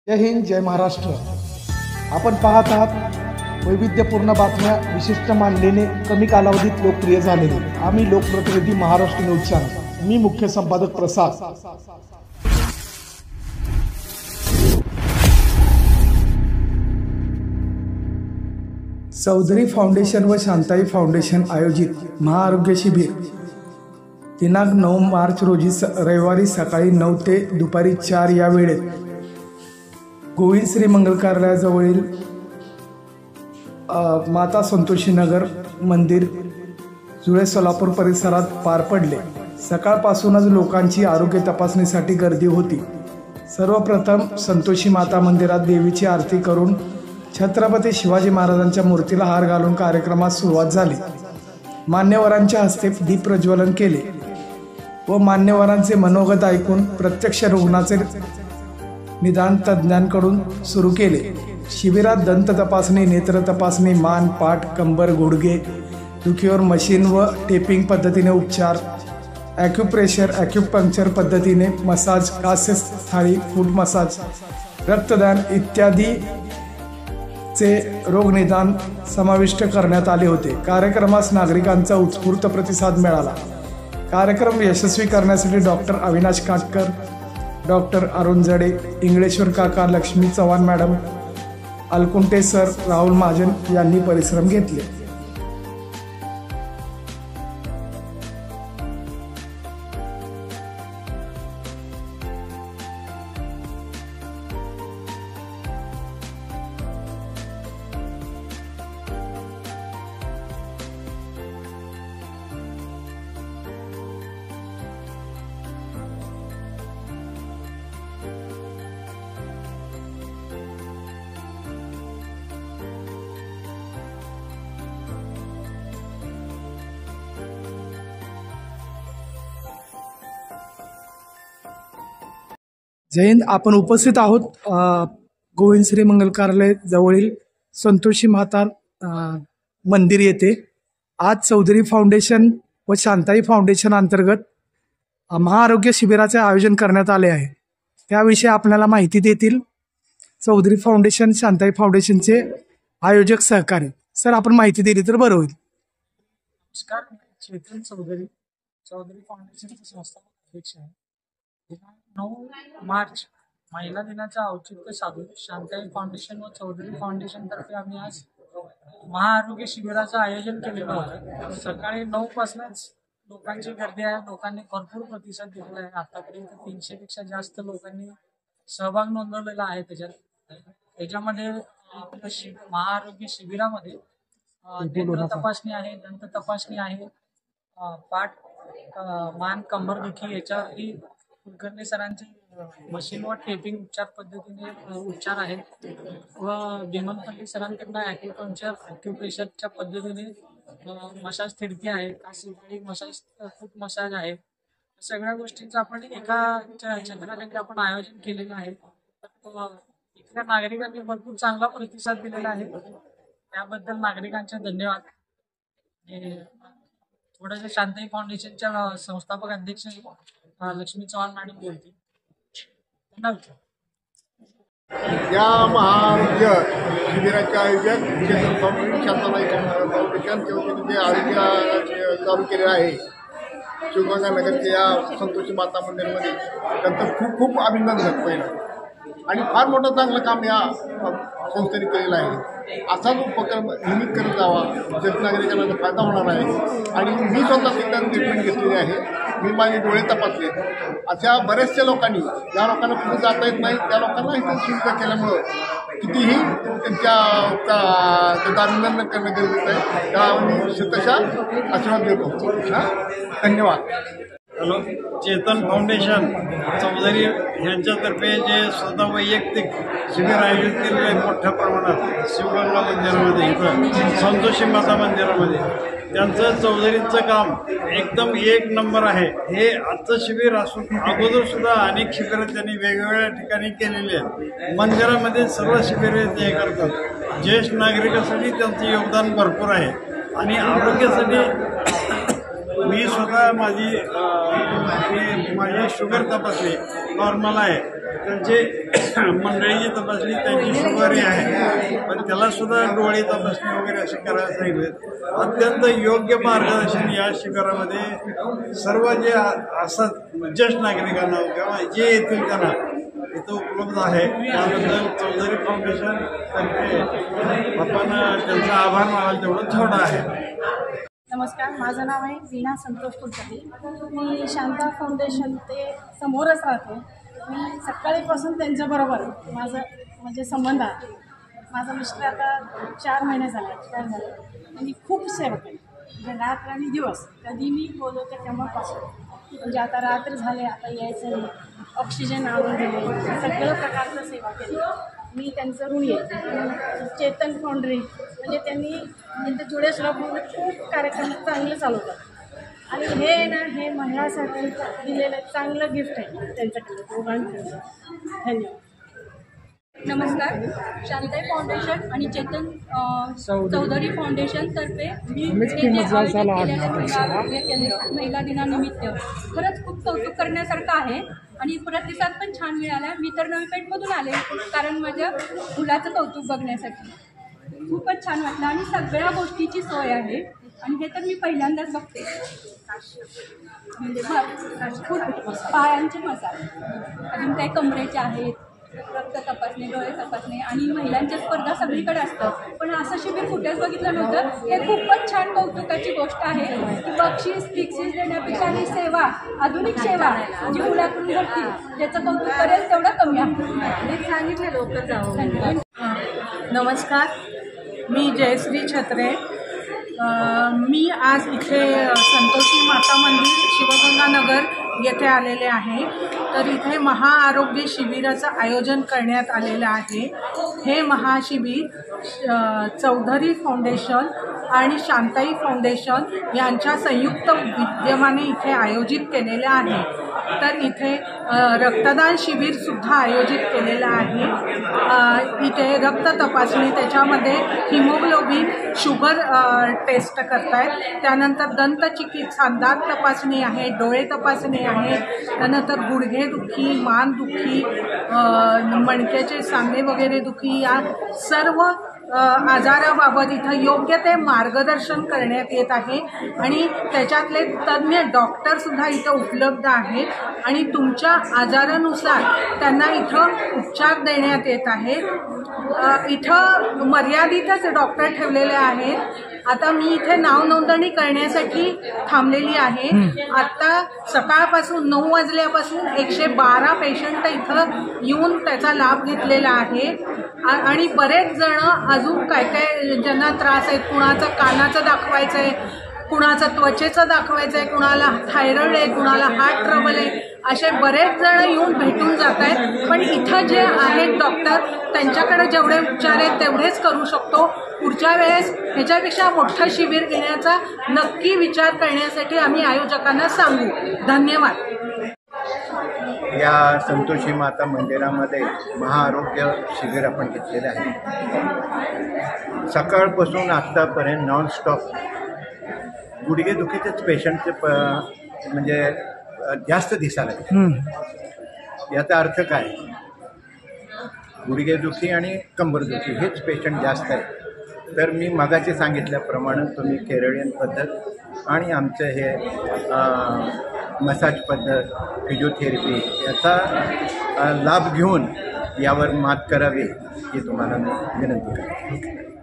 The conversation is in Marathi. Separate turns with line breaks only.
जय हिंद, जय महाराष्ट्र। आपण पाहत आहात वैविध्यपूर्ण बातम्या विशिष्ट मांडलेले कमी कालावधीत लोकप्रिय झालेले आम्ही लोकप्रतिनिधी महाराष्ट्र न्यूज चॅनल। मी मुख्य संपादक प्रसाद। चौधरी फाउंडेशन व शांताई फाउंडेशन आयोजित महाआरोग्य शिबिर दिनांक 9 मार्च रोजी रविवारी सकाळी 9 ते दुपारी 4 या वेळेत गोविंद श्री मंगल कार्यालयाजवळील माता संतोषी नगर मंदिर जुळे सोलापूर परिसरात पार पडले। सकाळपासूनच लोकांची आरोग्य तपासणीसाठी गर्दी होती। सर्वप्रथम संतोषी माता मंदिरात देवीची आरती करून छत्रपती शिवाजी महाराजांच्या मूर्तीला हार घालून कार्यक्रमास सुरुवात झाली। मान्यवरांच्या हस्ते दीप प्रज्वलन केले व मान्यवरांचे मनोगत ऐकून प्रत्यक्ष रुग्णाचे निदान तज्ञांकडून सुरू केले। शिबिरात दंत तपासणी, नेत्र तपासणी, मान, पाठ, कंबर, गुडघे दुखीवर मशीन व टेपिंग पद्धतीने उपचार, ॲक्युप्रेशर, ॲक्युपंक्चर पद्धतीने मसाज, कास्य थाळी, फूट मसाज, रक्तदान इत्यादी चे रोग निदान समाविष्ट करण्यात आले होते। कार्यक्रमास नागरिकांचा उत्स्फूर्त प्रतिसाद मिळाला। कार्यक्रम यशस्वी करण्यासाठी डॉक्टर अविनाश काटकर, डॉक्टर अरुण जडे, इंगळेश्वर काका, लक्ष्मी चव्हाण मॅडम, अलकुंटे सर, राहुल महाजन यांनी परिश्रम घेतले। जय हिंद। आपण उपस्थित आहोत गोविंद श्री मंगल कार्यालय जवळील संतोषी माता मंदिर येथे। आज चौधरी फाउंडेशन व शांताई फाउंडेशन अंतर्गत महाआरोग्य शिबिराचे आयोजन करण्यात आले आहे। त्याविषयी आपल्याला माहिती देतील चौधरी फाउंडेशन, शांताई फाउंडेशनचे आयोजक सहकारी। सर, आपण माहिती दिली तर बरं होईल।
नमस्कार, चेतन चौधरी, चौधरी फाउंडेशनचे संस्थापक अध्यक्ष आहे। दिनांक 9 मार्च महिला दिनाचं औचित्य साधून शांताई फाउंडेशन व चौधरी फाउंडेशन तर्फे आम्ही आज महाआरोग्य शिबिराचं आयोजन केलेलं होतं। सकाळी 9 पासूनच लोकांची गर्दी आहे। लोकांनी भरपूर प्रतिसाद दिलेला आहे। आतापर्यंत 300 पेक्षा जास्त लोकांनी सहभाग नोंदवलेला आहे। त्याच्यामध्ये महाआरोग्य शिबिरामध्ये नेत्र तपासणी आहे, दंत तपासणी आहे, पाठ, मान, कंबर दुखी याच्यावरही कुलकर्णी सरांचे मशीन व टेपिंग उपचार पद्धतीने उपचार आहेत व विमलपल्ली सरांकडनं ॲक्युपंक्चर, ॲक्युप्रेशरच्या पद्धतीने मसाज थेरपी आहे, कासिक मसाज, फूट मसाज आहे। सगळ्या गोष्टींचं आपण एका छत्राखाली आपण आयोजन केलेलं आहे। इथल्या नागरिकांनी भरपूर चांगला प्रतिसाद दिलेला आहे। त्याबद्दल नागरिकांचे धन्यवाद। थोडंसं शांताई फाउंडेशनच्या संस्थापक अध्यक्ष लक्ष्मी चव्हाण मॅडम बोलतील।
या महाआरोग्य शिबिराचे आयोजक चेतन फाउंडेशन, शांताई फाउंडेशन जे आरोग्य चालू केले आहे शिवगंगा नगरच्या या संतोषी माता मंदिरमध्ये, त्यांचं खूप खूप अभिनंदन पहिलं आणि फार मोठं चांगलं काम या संस्थेने केलेलं आहे। असाच उपक्रम नियमित करत जावा, ज्यात नागरिकांना फायदा होणार आहे। आणि मी स्वतः सुद्धा ट्रीटमेंट घेतलेली आहे। मी माझे डोळे तपासले। अशा बऱ्याचशा लोकांनी, ज्या लोकांना कुठे जाता येत नाही त्या लोकांना इथं सुविधा केल्यामुळं कितीही त्यांचं अभिनंदन करणं गरजेचं आहे। त्याला मी शतशः आशीर्वाद देतो। धन्यवाद।
हॅलो, चेतन फाउंडेशन चौधरी यांच्यातर्फे जे स्वतः वैयक्तिक शिबिर आयोजित केलेलं आहे मोठ्या प्रमाणात शिवगंगा मंदिरामध्ये, इथं संतोषी माता मंदिरामध्ये, त्यांचं चौधरीचं काम एकदम 1 नंबर आहे। हे आजचं शिबिर असून अगोदर सुद्धा अनेक शिबिरं त्यांनी वेगवेगळ्या ठिकाणी केलेली आहेत। मंदिरामध्ये सर्व शिबिरे ते करतात। ज्येष्ठ नागरिकांसाठी त्यांचं योगदान भरपूर आहे आणि आरोग्यासाठी मी स्वतः माझी शुगर तपासली नॉर्मल आहे, त्यांची मंडळीची तपासली त्यांची शुगरही आहे, पण त्याला सुद्धा डोळे तपासणी वगैरे असे करायला सांगितले. अत्यंत योग्य मार्गदर्शन या शिबिरामध्ये सर्व जे असतात ज्येष्ठ नागरिकांना किंवा जे येतील त्यांना इथं उपलब्ध आहे. त्याबद्दल चौधरी फाउंडेशन तर्फे आपण त्यांचा आभार मानायला तेवढं थोडं आहे.
नमस्कार, माझं नाव आहे वीणा संतोष कुलकर्णी. मी शांता फाउंडेशन ते समोरच राहते. मी सकाळीपासून त्यांच्याबरोबर माझं म्हणजे संबंध आहे. माझा मिस्टर आता 4 महिने झाले एक्सपायर झाले. त्यांनी खूप सेवा केली, म्हणजे रात्र आणि दिवस कधी मी बोलवते तेव्हापासून. म्हणजे आता रात्र झाले, आता यायचं नाही, ऑक्सिजन आणून दिले, सगळं प्रकारचं सेवा केली. मी त्यांचं ऋणी आहे. चेतन फाउंड्री म्हणजे त्यांनी इथं जुळे सोलापूरमध्ये खूप कार्यक्रम चांगले चालवतात आणि हे ना हे महिलासाठी दिलेलं चांगलं गिफ्ट आहे त्यांच्याकडे दोघांकडे. धन्यवाद.
नमस्कार, शांताई फाउंडेशन आणि चेतन चौधरी फाउंडेशन तर्फे महिला दिनानिमित्त खरंच खूप कौतुक करण्यासारखं आहे आणि प्रतिसाद पण छान मिळाला. मी तर नवी पेठमधून आले कारण माझ्या मुलाचं कौतुक बघण्यासाठी. खूपच छान वाटलं आणि सगळ्या गोष्टीची सोय आहे आणि हे तर मी पहिल्यांदाच बघते. म्हणजे खूप पायांचे मसाज, अजून काही कमरेचे आहेत, रक्त तपासणे, डोळे तपासणे आणि महिलांच्या स्पर्धा सगळीकडे असतात, पण असं शिबिर कुठेच बघितलं नव्हतं. हे खूपच छान कौतुकाची गोष्ट आहे की बक्षीस बिक्षीस देण्यापेक्षा आणि सेवा, आधुनिक सेवा जी मुलाकडून घडतील त्याचं कौतुक करेल तेवढं कमी आहे. सांगितले लवकर जाऊ.
नमस्कार, मी जयश्री छत्रे. मी आज इथे संतोषी माता मंदिर शिवगंगानगर येथे आलेले आहे. तर इथे महाआरोग्य शिबिराचं आयोजन करण्यात आलेलं आहे. हे महाशिबिर चौधरी फाउंडेशन आणि शांताई फाउंडेशन यांच्या संयुक्त विद्यमाने इथे आयोजित केलेलं आहे. तर इथे रक्तदान शिबिरसुद्धा आयोजित केलेलं आहे. इथे रक्त तपासणी, त्याच्यामध्ये हिमोग्लोबिन, शुगर टेस्ट करतायत, त्यानंतर दंतचिकित्सा, दात तपासणी आहे, डोळे तपासणी आहे, त्यानंतर गुडघेदुखी, मानदुखी, मणक्याचे सांधे वगैरे दुखी या सर्व आजाराबाबत इथं योग्य ते मार्गदर्शन करण्यात येत आहे आणि त्याच्यातले तज्ज्ञ डॉक्टरसुद्धा इथं उपलब्ध आहेत आणि तुमच्या आजारानुसार त्यांना इथं उपचार देण्यात येत आहेत. इथं मर्यादितच डॉक्टर ठेवलेले आहेत. आता मी इथे नाव नोंदणी करण्यासाठी थांबलेली आहे. आता सकाळपासून 9 वाजल्यापासून 112 पेशंट इथं येऊन त्याचा लाभ घेतलेला आहे आणि बरेच जण अजून काय काय ज्यांना त्रास आहेत, कुणाचं कानाचं दाखवायचं आहे, कुणाचं त्वचेचं दाखवायचं आहे, कुणाला थायरॉइड आहे, कुणाला हार्ट ट्रबल आहे, असे बरेच जण येऊन भेटून जात आहेत. पण इथं जे आहेत डॉक्टर त्यांच्याकडे जेवढे उपचार आहेत तेवढेच करू शकतो. पुढच्या वेळेस ह्याच्यापेक्षा मोठं शिबिर घेण्याचा नक्की विचार करण्यासाठी आम्ही आयोजकांना सांगू. धन्यवाद.
या संतोषी माता मंदिरामध्ये महाआरोग्य शिबिर आपण घेतलेलं आहे. सकाळपासून आत्तापर्यंत नॉनस्टॉप गुडघेदुखीचेच पेशंटचे म्हणजे जास्त दिसायला लागले. याचा अर्थ काय? गुडघेदुखी आणि कंबरदुखी हेच पेशंट जास्त आहेत. तर मी मगाशी सांगितल्याप्रमाणे तुम्ही केरळियन पद्धत आणि आमचं हे मसाज पद्धत, फिजिओथेरपी याचा लाभ घेऊन यावर मात करावी ही तुम्हाला विनंती करतो.